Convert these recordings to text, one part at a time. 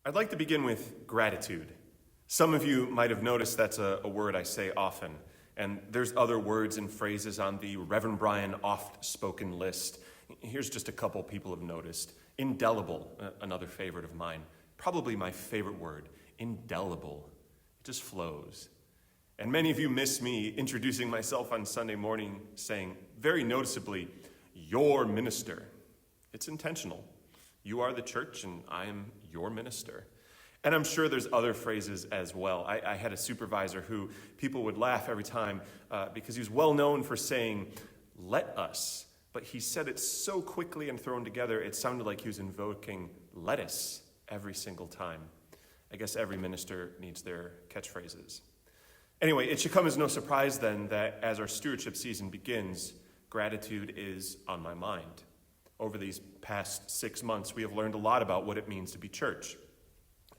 I'd like to begin with gratitude. Some of you might have noticed that's a word I say often, and there's other words and phrases on the Reverend Brian oft-spoken list. Here's just a couple people have noticed. Indelible, another favorite of mine. Probably my favorite word, indelible. It just flows. And many of you miss me introducing myself on Sunday morning saying, very noticeably, your minister. It's intentional. You are the church, and I am your minister. And I'm sure there's other phrases as well. I had a supervisor who people would laugh every time because he was well known for saying, let us. But he said it so quickly and thrown together, it sounded like he was invoking lettuce every single time. I guess every minister needs their catchphrases. Anyway, it should come as no surprise then that as our stewardship season begins, gratitude is on my mind. Over these past 6 months, we have learned a lot about what it means to be church.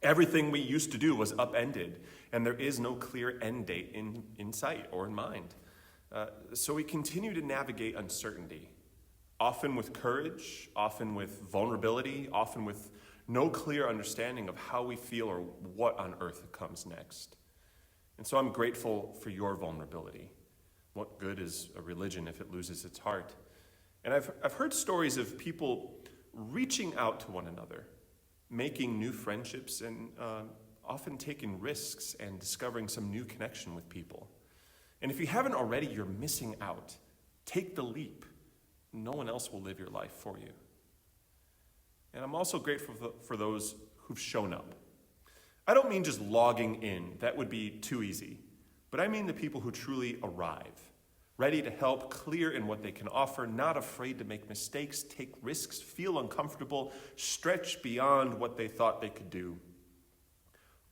Everything we used to do was upended, and there is no clear end date in sight or in mind. So we continue to navigate uncertainty, often with courage, often with vulnerability, often with no clear understanding of how we feel or what on earth comes next. And so I'm grateful for your vulnerability. What good is a religion if it loses its heart? And I've heard stories of people reaching out to one another, making new friendships, and often taking risks and discovering some new connection with people. And if you haven't already, you're missing out. Take the leap. No one else will live your life for you. And I'm also grateful for those who've shown up. I don't mean just logging in. That would be too easy. But I mean the people who truly arrive, ready to help, clear in what they can offer, not afraid to make mistakes, take risks, feel uncomfortable, stretch beyond what they thought they could do.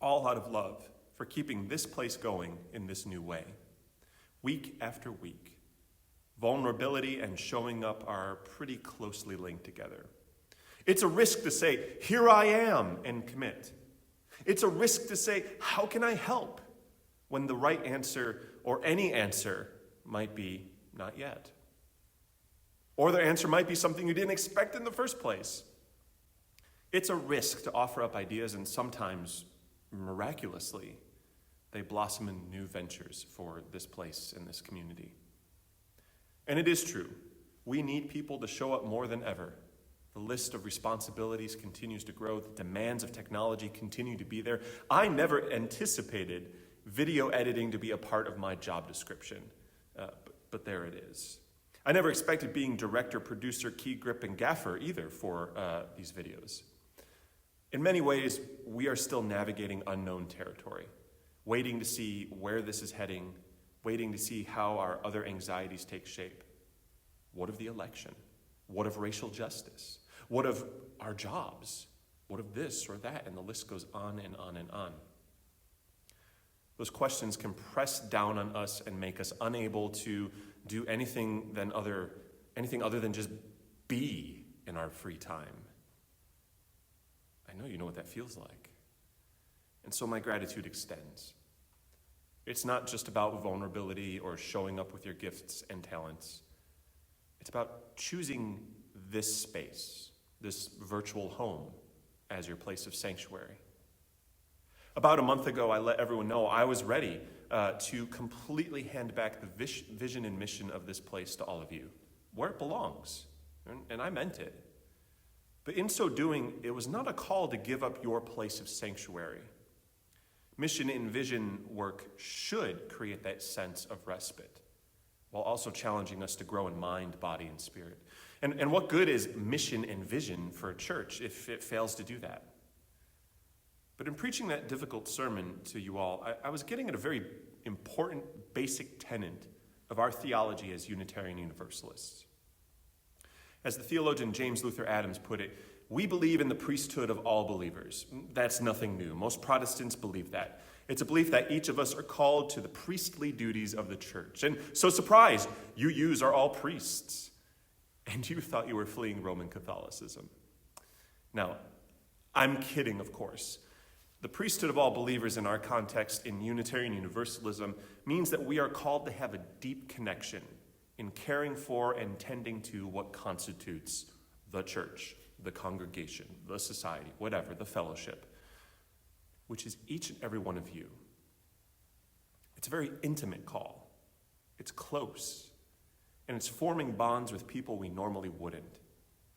All out of love for keeping this place going in this new way. Week after week, vulnerability and showing up are pretty closely linked together. It's a risk to say, here I am, and commit. It's a risk to say, how can I help? When the right answer, or any answer, might be not yet. Or the answer might be something you didn't expect in the first place. It's a risk to offer up ideas, and sometimes, miraculously, they blossom in new ventures for this place and this community. And it is true. We need people to show up more than ever. The list of responsibilities continues to grow. The demands of technology continue to be there. I never anticipated video editing to be a part of my job description, but there it is. I never expected being director, producer, key grip, and gaffer either for these videos. In many ways, we are still navigating unknown territory, waiting to see where this is heading, waiting to see how our other anxieties take shape. What of the election? What of racial justice? What of our jobs? What of this or that? And the list goes on and on and on. Those questions can press down on us and make us unable to do anything other than just be in our free time. I know you know what that feels like. And so my gratitude extends. It's not just about vulnerability or showing up with your gifts and talents. It's about choosing this space, this virtual home, as your place of sanctuary. About a month ago, I let everyone know I was ready to completely hand back the vision and mission of this place to all of you, where it belongs, and I meant it. But in so doing, it was not a call to give up your place of sanctuary. Mission and vision work should create that sense of respite, while also challenging us to grow in mind, body, and spirit. And what good is mission and vision for a church if it fails to do that? But in preaching that difficult sermon to you all, I was getting at a very important basic tenet of our theology as Unitarian Universalists. As the theologian James Luther Adams put it, we believe in the priesthood of all believers. That's nothing new. Most Protestants believe that. It's a belief that each of us are called to the priestly duties of the church. And so surprised, you are all priests. And you thought you were fleeing Roman Catholicism. Now, I'm kidding, of course. The priesthood of all believers in our context in Unitarian Universalism means that we are called to have a deep connection in caring for and tending to what constitutes the church, the congregation, the society, whatever, the fellowship. which is each and every one of you. It's a very intimate call. It's close, and it's forming bonds with people we normally wouldn't.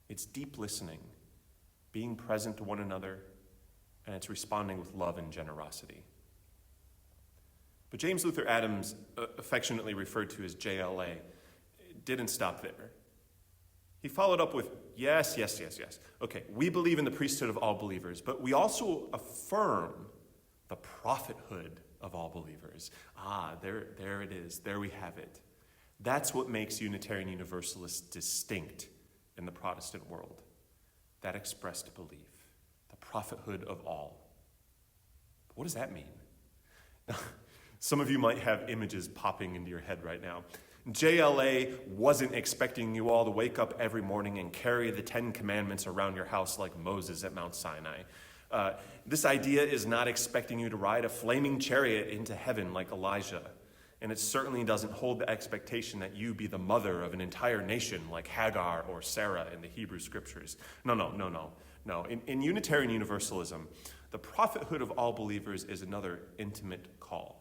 It's deep listening, being present to one another, and it's responding with love and generosity. But James Luther Adams, affectionately referred to as JLA, didn't stop there. He followed up with, yes. Okay, we believe in the priesthood of all believers, but we also affirm the prophethood of all believers. There it is. There we have it. That's what makes Unitarian Universalists distinct in the Protestant world. That expressed belief, the prophethood of all. But what does that mean? Now, some of you might have images popping into your head right now. JLA wasn't expecting you all to wake up every morning and carry the 10 Commandments around your house like Moses at Mount Sinai. This idea is not expecting you to ride a flaming chariot into heaven like Elijah. And it certainly doesn't hold the expectation that you be the mother of an entire nation like Hagar or Sarah in the Hebrew Scriptures. No. In Unitarian Universalism, the prophethood of all believers is another intimate call.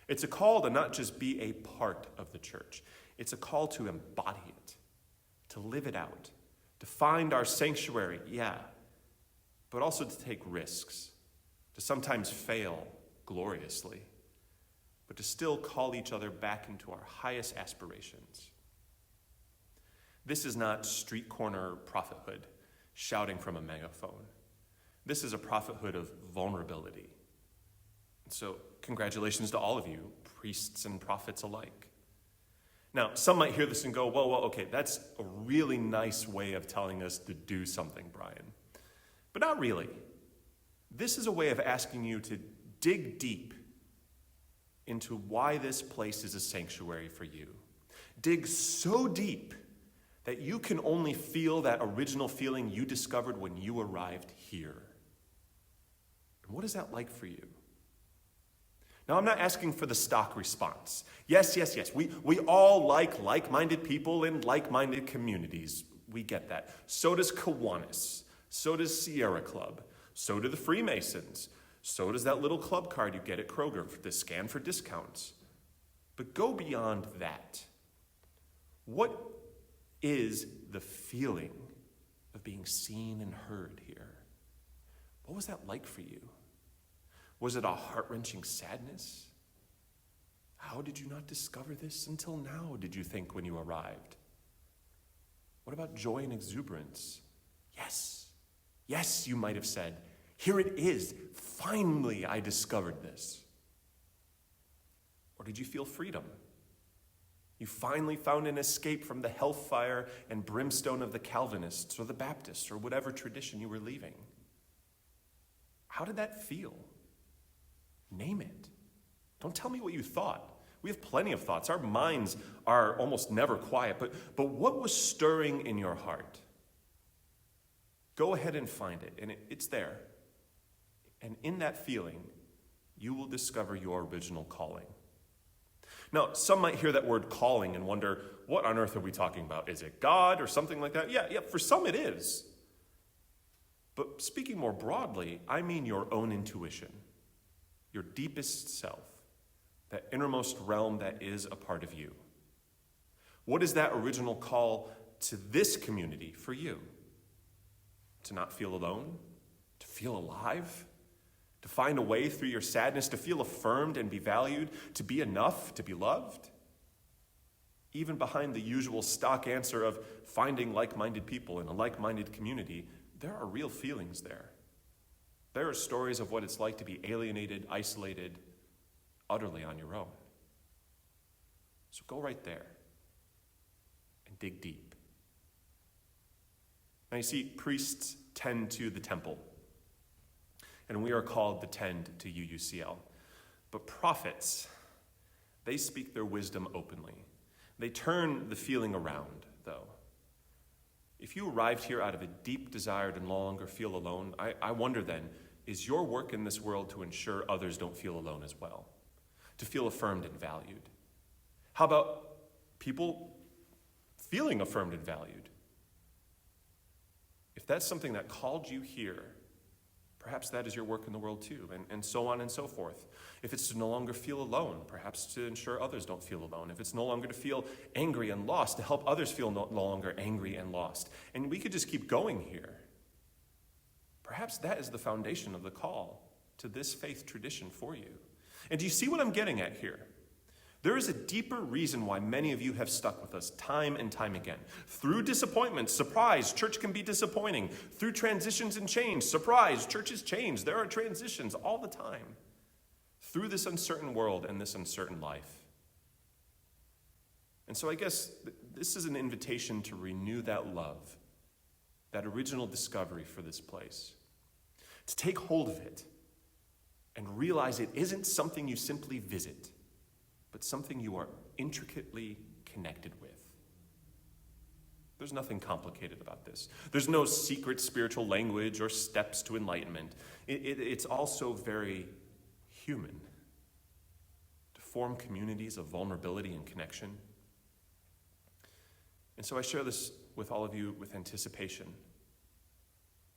It's a call to not just be a part of the church. It's a call to embody it, to live it out, to find our sanctuary, but also to take risks, to sometimes fail gloriously, but to still call each other back into our highest aspirations. This is not street corner prophethood, shouting from a megaphone. This is a prophethood of vulnerability. And so, congratulations to all of you, priests and prophets alike. Now, some might hear this and go, well, okay, that's a really nice way of telling us to do something, Brian. But not really. This is a way of asking you to dig deep into why this place is a sanctuary for you. Dig so deep that you can only feel that original feeling you discovered when you arrived here. And what is that like for you? Now, I'm not asking for the stock response. Yes. We all like-minded people in like-minded communities. We get that. So does Kiwanis. So does Sierra Club. So do the Freemasons. So does that little club card you get at Kroger for the scan for discounts. But go beyond that. What is the feeling of being seen and heard here? What was that like for you? Was it a heart-wrenching sadness? How did you not discover this until now, did you think when you arrived? What about joy and exuberance? Yes, you might have said, here it is. Finally, I discovered this. Or did you feel freedom? You finally found an escape from the hellfire and brimstone of the Calvinists or the Baptists or whatever tradition you were leaving. How did that feel? Name it. Don't tell me what you thought. We have plenty of thoughts. Our minds are almost never quiet. But what was stirring in your heart? Go ahead and find it, and it's there. And in that feeling, you will discover your original calling. Now, some might hear that word calling and wonder, what on earth are we talking about? Is it God or something like that? Yeah, for some it is. But speaking more broadly, I mean your own intuition, your deepest self, that innermost realm that is a part of you. What is that original call to this community for you? To not feel alone? To feel alive? To find a way through your sadness? To feel affirmed and be valued? To be enough? To be loved? Even behind the usual stock answer of finding like-minded people in a like-minded community, there are real feelings there. There are stories of what it's like to be alienated, isolated, utterly on your own. So go right there and dig deep. Now you see, priests tend to the temple, and we are called to tend to UUCL. But prophets, they speak their wisdom openly. They turn the feeling around, though. If you arrived here out of a deep desire to no longer feel alone, I wonder then, is your work in this world to ensure others don't feel alone as well? To feel affirmed and valued? How about people feeling affirmed and valued? If that's something that called you here, perhaps that is your work in the world too, and so on and so forth. If it's to no longer feel alone, perhaps to ensure others don't feel alone. If it's no longer to feel angry and lost, to help others feel no longer angry and lost. And we could just keep going here. Perhaps that is the foundation of the call to this faith tradition for you. And do you see what I'm getting at here? There is a deeper reason why many of you have stuck with us time and time again. Through disappointment, surprise, church can be disappointing. Through transitions and change, surprise, churches change. There are transitions all the time. Through this uncertain world and this uncertain life. And so I guess this is an invitation to renew that love, that original discovery for this place. To take hold of it and realize it isn't something you simply visit, but something you are intricately connected with. There's nothing complicated about this. There's no secret spiritual language or steps to enlightenment. It's also very human. To form communities of vulnerability and connection. And so I share this with all of you with anticipation.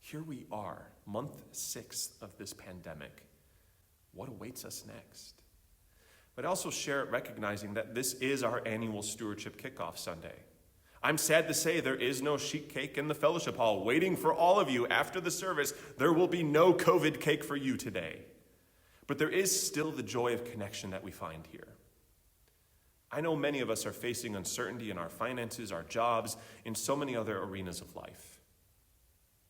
Here we are, month 6 of this pandemic. What awaits us next? But I also share it recognizing that this is our annual Stewardship Kickoff Sunday. I'm sad to say there is no sheet cake in the fellowship hall waiting for all of you after the service. There will be no COVID cake for you today. But there is still the joy of connection that we find here. I know many of us are facing uncertainty in our finances, our jobs, in so many other arenas of life.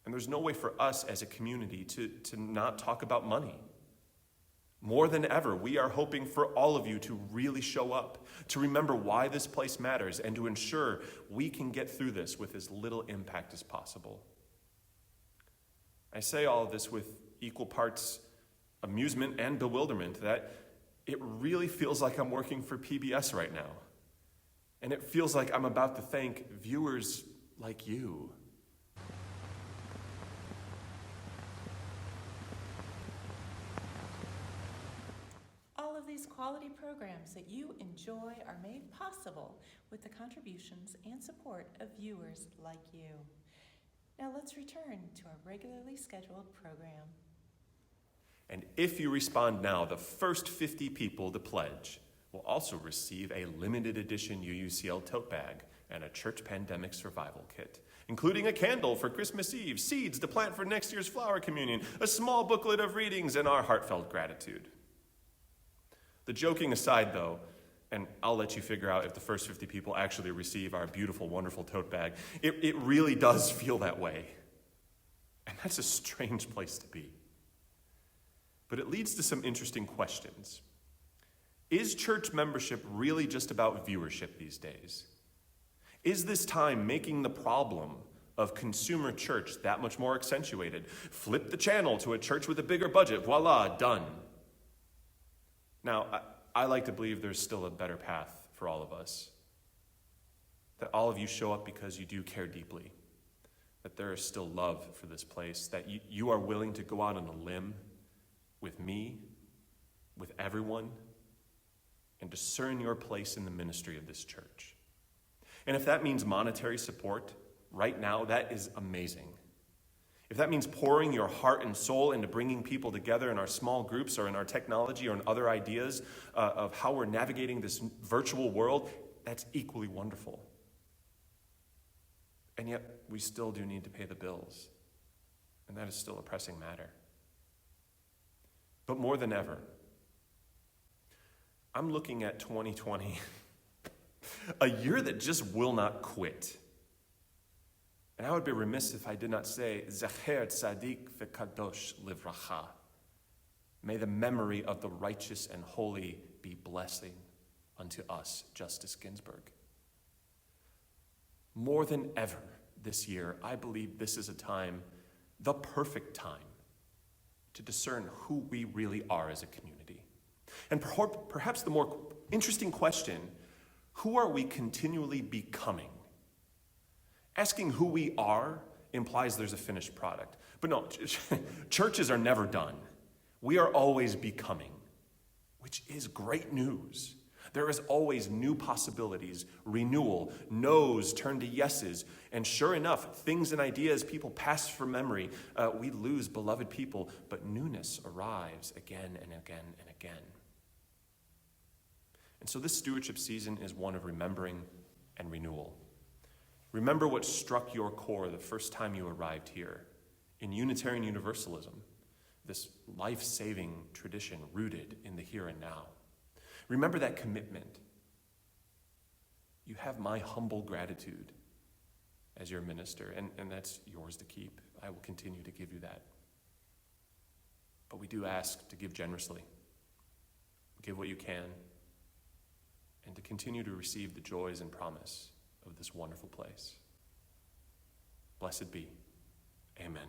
And there's no way for us as a community to not talk about money. More than ever, we are hoping for all of you to really show up, to remember why this place matters, and to ensure we can get through this with as little impact as possible. I say all of this with equal parts amusement and bewilderment that it really feels like I'm working for PBS right now. And it feels like I'm about to thank viewers like you. All of these quality programs that you enjoy are made possible with the contributions and support of viewers like you. Now let's return to our regularly scheduled program. And if you respond now, the first 50 people to pledge will also receive a limited edition UUCL tote bag and a church pandemic survival kit, including a candle for Christmas Eve, seeds to plant for next year's flower communion, a small booklet of readings, and our heartfelt gratitude. The joking aside, though, and I'll let you figure out if the first 50 people actually receive our beautiful, wonderful tote bag, it really does feel that way. And that's a strange place to be. But it leads to some interesting questions. Is church membership really just about viewership these days? Is this time making the problem of consumer church that much more accentuated? Flip the channel to a church with a bigger budget, voila, done. Now, I like to believe there's still a better path for all of us. That all of you show up because you do care deeply. That there is still love for this place. That you are willing to go out on a limb with me, with everyone, and discern your place in the ministry of this church. And if that means monetary support, right now, that is amazing. If that means pouring your heart and soul into bringing people together in our small groups or in our technology or in other ideas of how we're navigating this virtual world, that's equally wonderful. And yet, we still do need to pay the bills. And that is still a pressing matter. But more than ever, I'm looking at 2020, a year that just will not quit. And I would be remiss if I did not say, Zecher Tzadik v'Kadosh Livracha. May the memory of the righteous and holy be blessing unto us, Justice Ginsburg. More than ever this year, I believe this is a time, the perfect time, to discern who we really are as a community. And perhaps the more interesting question, who are we continually becoming? Asking who we are implies there's a finished product. But no, churches are never done. We are always becoming, which is great news. There is always new possibilities, renewal, no's turn to yeses, and sure enough, things and ideas people pass from memory. We lose beloved people, but newness arrives again and again and again. And so this stewardship season is one of remembering and renewal. Remember what struck your core the first time you arrived here in Unitarian Universalism, this life-saving tradition rooted in the here and now. Remember that commitment. You have my humble gratitude as your minister, and that's yours to keep. I will continue to give you that. But we do ask to give generously, give what you can, and to continue to receive the joys and promise of this wonderful place. Blessed be. Amen.